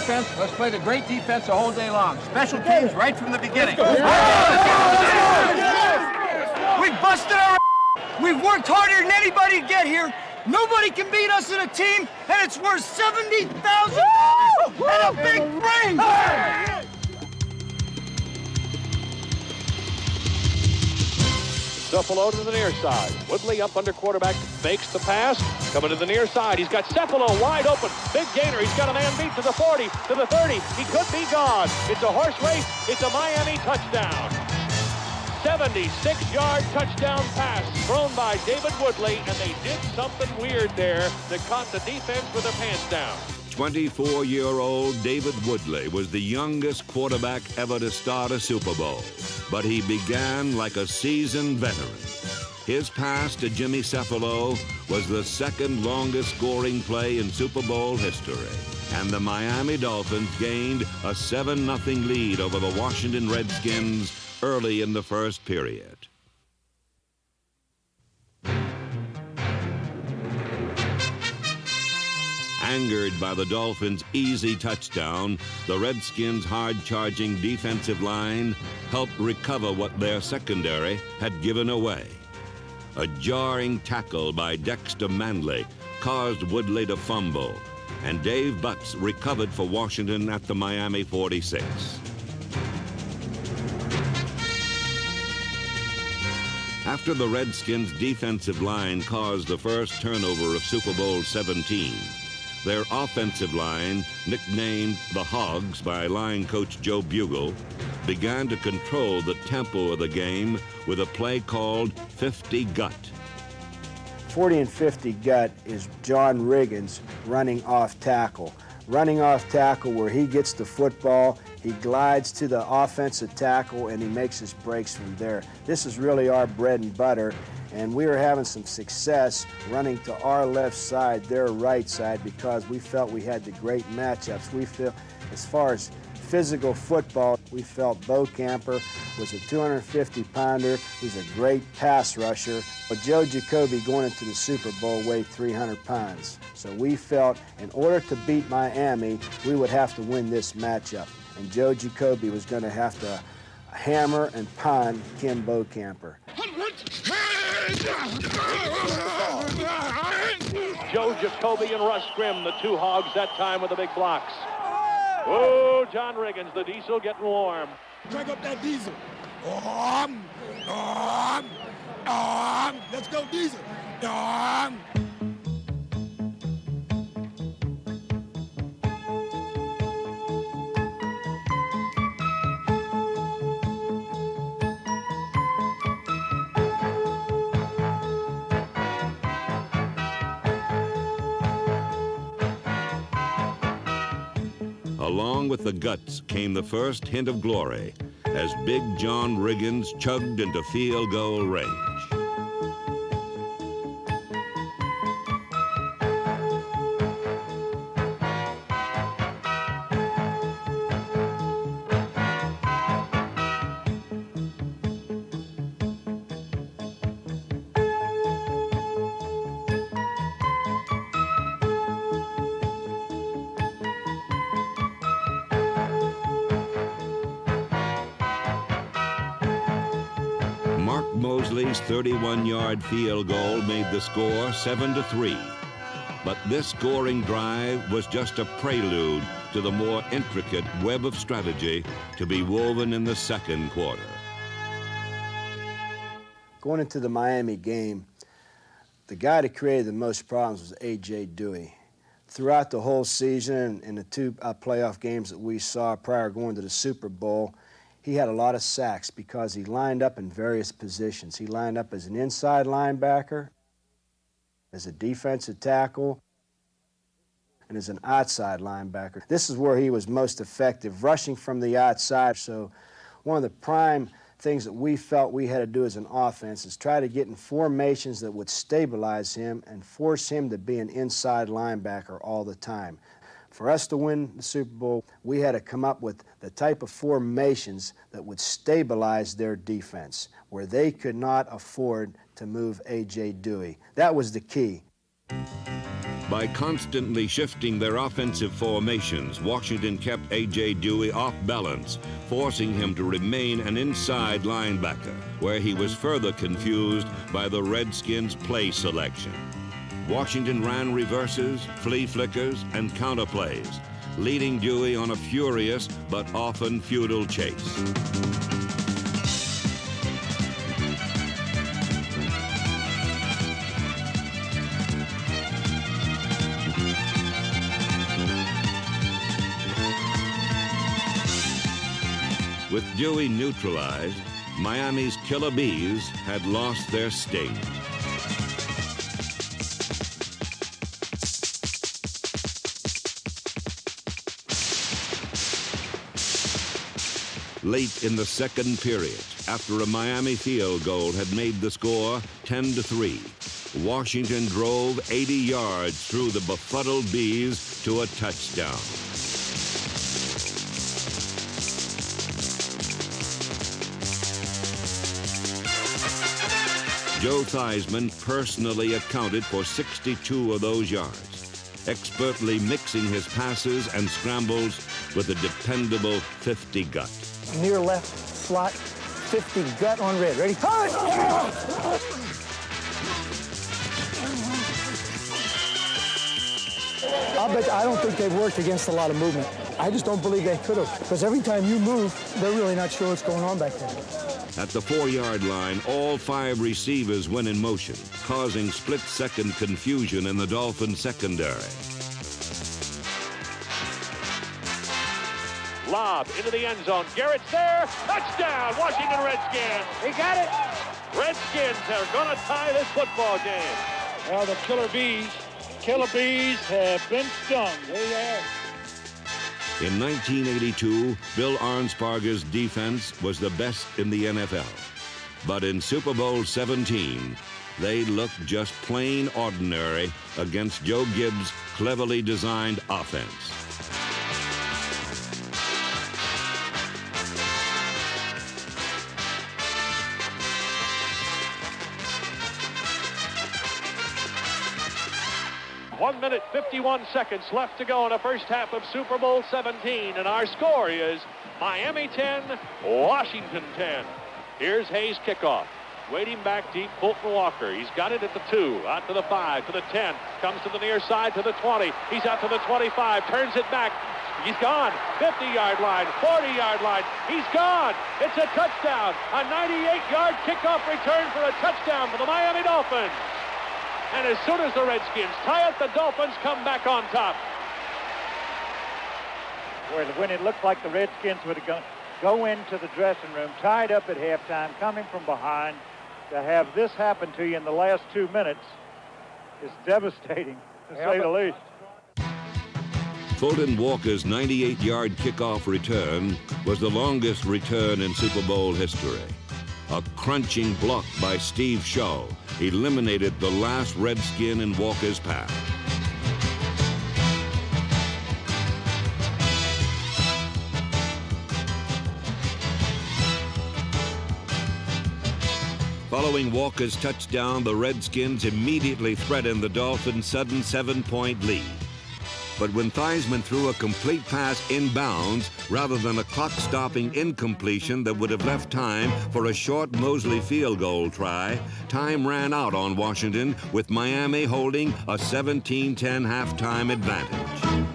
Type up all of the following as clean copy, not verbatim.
defense. Let's play the great defense the whole day long. Special teams right from the beginning. We busted our ass. We've worked harder than anybody to get here. Nobody can beat us in a team, and it's worth $70,000 and a big ring. Cephalo to the near side. Woodley up under quarterback, fakes the pass. Coming to the near side. He's got Cephalo wide open. Big gainer. He's got a man beat to the 40, to the 30. He could be gone. It's a horse race. It's a Miami touchdown. 76-yard touchdown pass thrown by David Woodley, and they did something weird there that caught the defense with their pants down. 24-year-old David Woodley was the youngest quarterback ever to start a Super Bowl, but he began like a seasoned veteran. His pass to Jimmy Cephalo was the second longest scoring play in Super Bowl history, and the Miami Dolphins gained a 7-0 lead over the Washington Redskins early in the first period. Angered by the Dolphins' easy touchdown, the Redskins' hard-charging defensive line helped recover what their secondary had given away. A jarring tackle by Dexter Manley caused Woodley to fumble, and Dave Butts recovered for Washington at the Miami 46. After the Redskins' defensive line caused the first turnover of Super Bowl 17, their offensive line, nicknamed the Hogs by line coach Joe Bugle, began to control the tempo of the game with a play called 50 Gut. 40 and 50 Gut is John Riggins running off tackle. Running off tackle where he gets the football, he glides to the offensive tackle, and he makes his breaks from there. This is really our bread and butter, and we were having some success running to our left side, their right side, because we felt we had the great matchups. We feel, as far as physical football, we felt Bo Camper was a 250-pounder. He's a great pass rusher. But Joe Jacoby going into the Super Bowl weighed 300 pounds. So we felt in order to beat Miami, we would have to win this matchup. And Joe Jacoby was going to have to hammer and pound Kim Bo Camper. Joe Jacoby and Russ Grimm, the two Hogs that time with the big blocks. Oh, John Riggins, the diesel getting warm. Crank up that diesel. Let's go, diesel. Along with the guts came the first hint of glory as Big John Riggins chugged into field goal range. Mark Mosley's 31-yard field goal made the score 7-3. But this scoring drive was just a prelude to the more intricate web of strategy to be woven in the second quarter. Going into the Miami game, the guy that created the most problems was A.J. Dewey. Throughout the whole season and the two playoff games that we saw prior going to the Super Bowl, he had a lot of sacks because he lined up in various positions. He lined up as an inside linebacker, as a defensive tackle, and as an outside linebacker. This is where he was most effective, rushing from the outside. So one of the prime things that we felt we had to do as an offense is try to get in formations that would stabilize him and force him to be an inside linebacker all the time. For us to win the Super Bowl, we had to come up with the type of formations that would stabilize their defense, where they could not afford to move A.J. Dewey. That was the key. By constantly shifting their offensive formations, Washington kept A.J. Dewey off balance, forcing him to remain an inside linebacker, where he was further confused by the Redskins' play selection. Washington ran reverses, flea flickers, and counterplays, leading Dewey on a furious but often futile chase. With Dewey neutralized, Miami's Killer Bees had lost their sting. Late in the second period, after a Miami field goal had made the score 10-3, Washington drove 80 yards through the befuddled Bees to a touchdown. Joe Theismann personally accounted for 62 of those yards, expertly mixing his passes and scrambles with a dependable 50 gut. Near left slot, 50 gut on red. Ready? I don't think they've worked against a lot of movement. I just don't believe they could have, because every time you move, they're really not sure what's going on back there. At the 4-yard line, all 5 receivers went in motion, causing split-second confusion in the Dolphins' secondary. Lob into the end zone. Garrett's there. Touchdown, Washington Redskins. He got it. Redskins are going to tie this football game. Well, the Killer Bees have been stung. There you are. In 1982, Bill Arnsparger's defense was the best in the NFL. But in Super Bowl 17, they looked just plain ordinary against Joe Gibbs' cleverly designed offense. One minute, 51 seconds left to go in the first half of Super Bowl 17, and our score is Miami 10, Washington 10. Here's Hayes' kickoff. Waiting back deep, Fulton Walker. He's got it at the 2, out to the 5, to the 10, comes to the near side to the 20. He's out to the 25, turns it back. He's gone. 50-yard line, 40-yard line. He's gone. It's a touchdown. A 98-yard kickoff return for a touchdown for the Miami Dolphins. And as soon as the Redskins tie it, the Dolphins come back on top. When it looked like the Redskins would go into the dressing room, tied up at halftime, coming from behind, to have this happen to you in the last 2 minutes is devastating, to say the least. Fulton Walker's 98-yard kickoff return was the longest return in Super Bowl history. A crunching block by Steve Shaw eliminated the last Redskin in Walker's path. Following Walker's touchdown, the Redskins immediately threatened the Dolphins' sudden 7-point lead. But when Theismann threw a complete pass inbounds rather than a clock-stopping incompletion that would have left time for a short Mosley field goal try, time ran out on Washington, with Miami holding a 17-10 halftime advantage.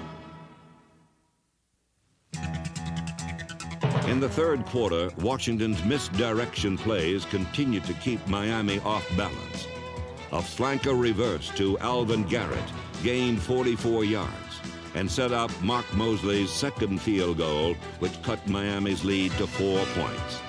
In the third quarter, Washington's misdirection plays continued to keep Miami off balance. A flanker reverse to Alvin Garrett gained 44 yards and set up Mark Mosley's second field goal, which cut Miami's lead to 4 points.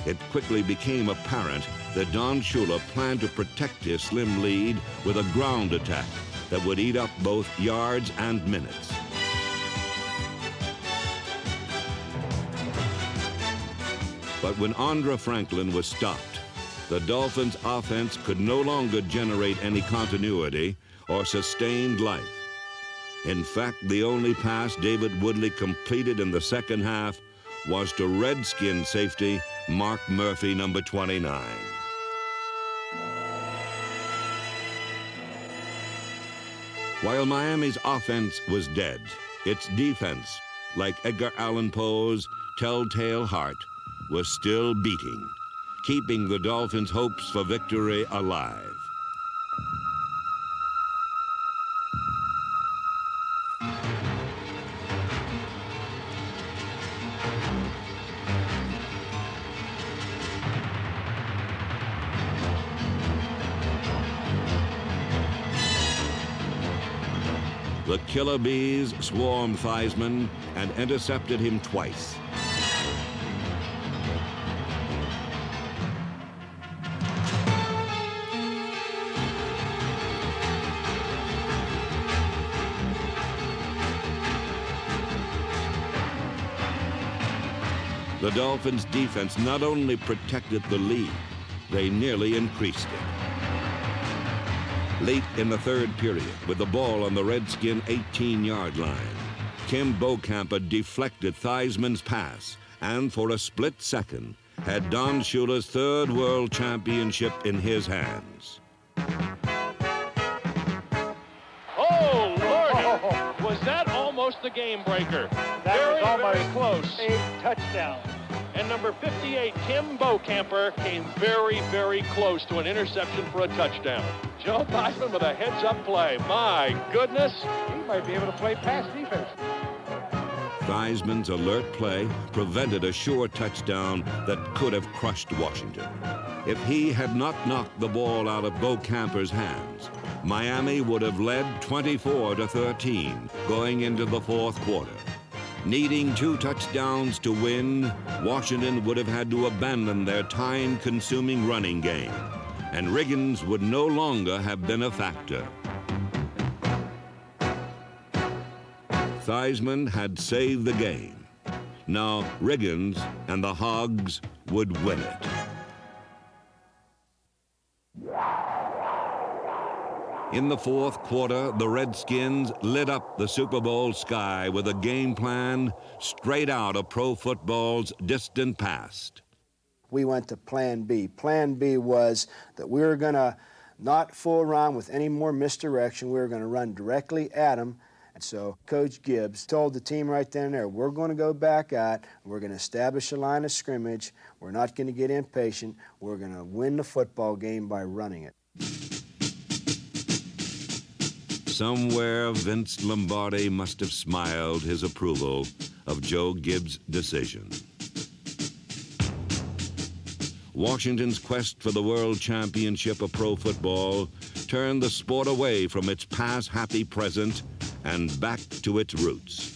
It quickly became apparent that Don Shula planned to protect his slim lead with a ground attack that would eat up both yards and minutes. But when Andre Franklin was stopped, the Dolphins' offense could no longer generate any continuity or sustained life. In fact, the only pass David Woodley completed in the second half was to Redskin safety Mark Murphy, number 29. While Miami's offense was dead, its defense, like Edgar Allan Poe's Telltale Heart, was still beating, keeping the Dolphins' hopes for victory alive. The Killer Bees swarmed Theismann and intercepted him twice. The Dolphins' defense not only protected the lead, they nearly increased it. Late in the third period, with the ball on the Redskin 18-yard line, Kim Beaucamper deflected Theismann's pass and for a split second had Don Shula's third world championship in his hands. Oh, Lord! Was that almost the game breaker? That very, was almost very close. a touchdown. And number 58, Kim Beaucamper, came very, very close to an interception for a touchdown. Joe Theismann with a heads-up play. My goodness. He might be able to play pass defense. Theismann's alert play prevented a sure touchdown that could have crushed Washington. If he had not knocked the ball out of Beaucamper's hands, Miami would have led 24-13 going into the fourth quarter. Needing 2 touchdowns to win, Washington would have had to abandon their time-consuming running game, and Riggins would no longer have been a factor. Theismann had saved the game. Now Riggins and the Hogs would win it. In the fourth quarter, the Redskins lit up the Super Bowl sky with a game plan straight out of pro football's distant past. We went to Plan B. Plan B was that we were going to not fool around with any more misdirection. We were going to run directly at them. And so Coach Gibbs told the team right then and there, we're going to go back out, we're going to establish a line of scrimmage, we're not going to get impatient, we're going to win the football game by running it. Somewhere, Vince Lombardi must have smiled his approval of Joe Gibbs' decision. Washington's quest for the world championship of pro football turned the sport away from its pass-happy present and back to its roots.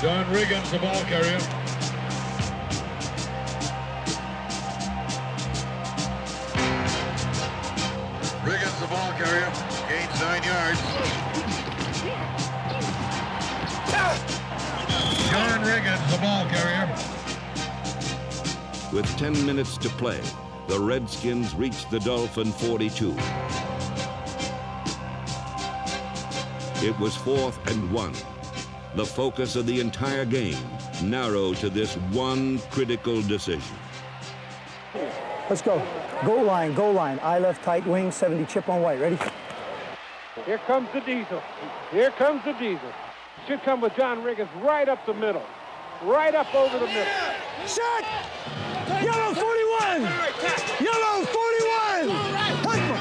John Riggins, the ball carrier. Riggins, the ball carrier, gains 9 yards. John Riggins, the ball carrier. With 10 minutes to play, the Redskins reached the Dolphin 42. It was 4th and 1. The focus of the entire game narrowed to this one critical decision. Let's go. Goal line, goal line. Eye left tight wing, 70 chip on white. Ready? Here comes the diesel. Here comes the diesel. Should come with John Riggins right up the middle. Right up over the middle. Shot! Yellow 41! Yellow 41!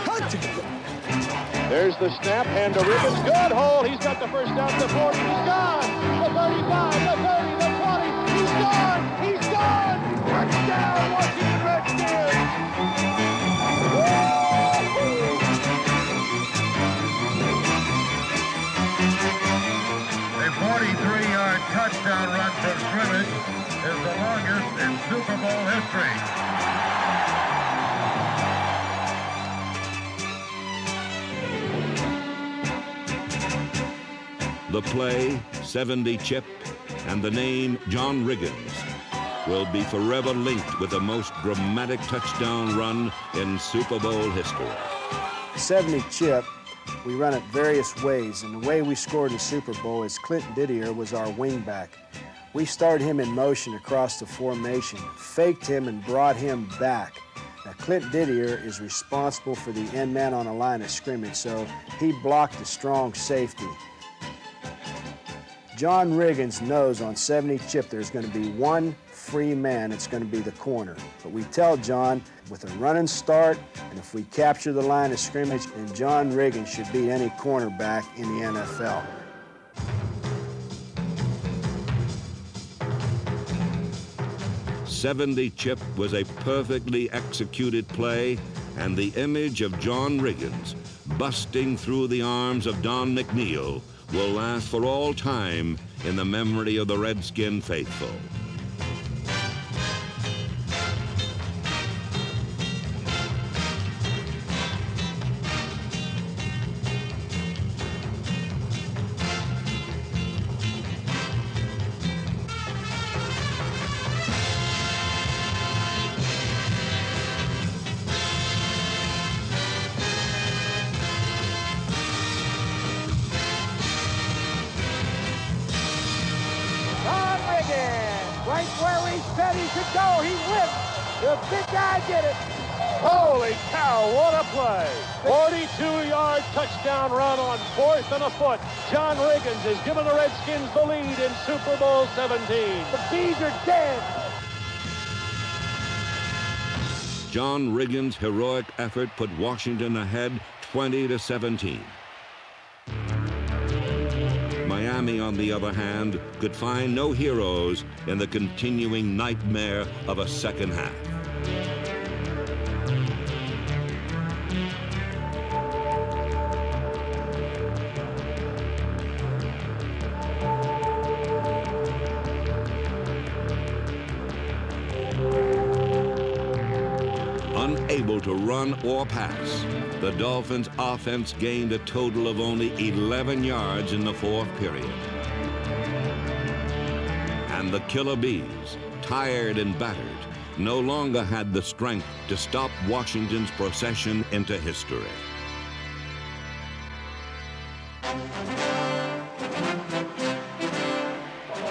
Hunt! There's the snap, hand to Riggins. Good hold. He's got the first down to the 40. He's gone. The 35, the 30, the 20. He's gone. He's gone. Touchdown, Washington Redskins. A 43-yard touchdown run from scrimmage is the longest in Super Bowl history. The play, 70 chip, and the name John Riggins will be forever linked with the most dramatic touchdown run in Super Bowl history. 70 chip, we run it various ways, and the way we scored the Super Bowl is Clint Didier was our wingback. We started him in motion across the formation, faked him, and brought him back. Now, Clint Didier is responsible for the end man on the line of scrimmage, so he blocked the strong safety. John Riggins knows on 70 chip there's going to be one free man. It's going to be the corner. But we tell John, with a running start, and if we capture the line of scrimmage, and John Riggins should beat any cornerback in the NFL. .70 chip was a perfectly executed play, and the image of John Riggins busting through the arms of Don McNeil will last for all time in the memory of the Redskin faithful. Right where he said he could go, he went. The big guy did it. Holy cow, what a play. 42-yard touchdown run on 4th and a foot. John Riggins has given the Redskins the lead in Super Bowl 17. The Bees are dead. John Riggins' heroic effort put Washington ahead 20-17. Miami, on the other hand, could find no heroes in the continuing nightmare of a second half. Unable to run or pass, the Dolphins' offense gained a total of only 11 yards in the fourth period. And the Killer Bees, tired and battered, no longer had the strength to stop Washington's procession into history.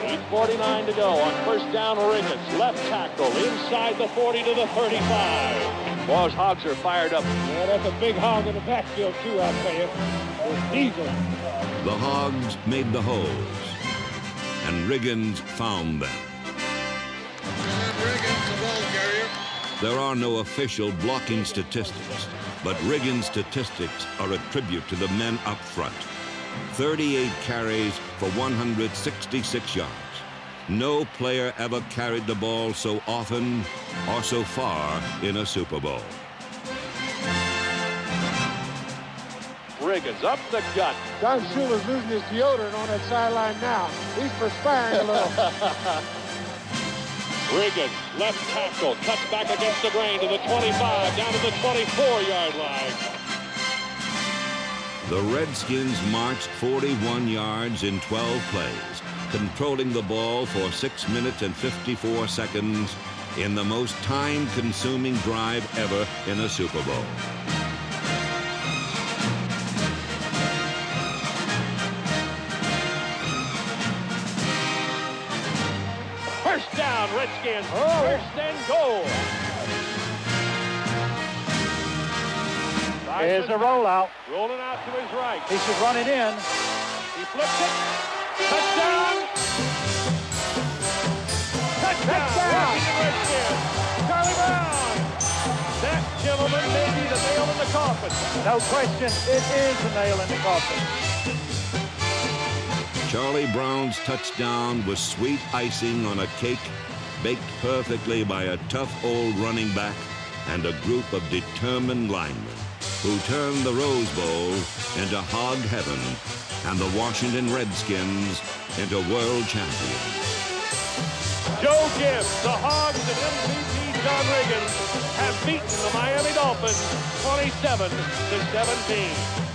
8:49 to go on first down. Riggins, left tackle, inside the 40 to the 35. Boss, Hogs are fired up. Yeah, that's a big hog in the backfield, too, I'll tell you. It's Diesel. The Hogs made the holes, and Riggins found them. Riggins, the ball carrier. There are no official blocking statistics, but Riggins' statistics are a tribute to the men up front. 38 carries for 166 yards. No player ever carried the ball so often or so far in a Super Bowl. Riggins up the gut. Don Shula's losing his deodorant on that sideline now. He's perspiring a little. Riggins, left tackle, cuts back against the grain to the 25, down to the 24-yard line. The Redskins marched 41 yards in 12 plays, controlling the ball for 6 minutes and 54 seconds in the most time-consuming drive ever in a Super Bowl. First down, Redskins. First and goal. Here's a rollout. Rolling out to his right. He should run it in. He flips it. Touchdown! Touchdown! Washington Redskins. Charlie Brown. That, gentlemen, may be the nail in the coffin. No question, it is the nail in the coffin. Charlie Brown's touchdown was sweet icing on a cake, baked perfectly by a tough old running back and a group of determined linemen who turned the Rose Bowl into hog heaven and the Washington Redskins into world champions. Joe Gibbs, the Hogs, and MVP John Riggins have beaten the Miami Dolphins 27-17.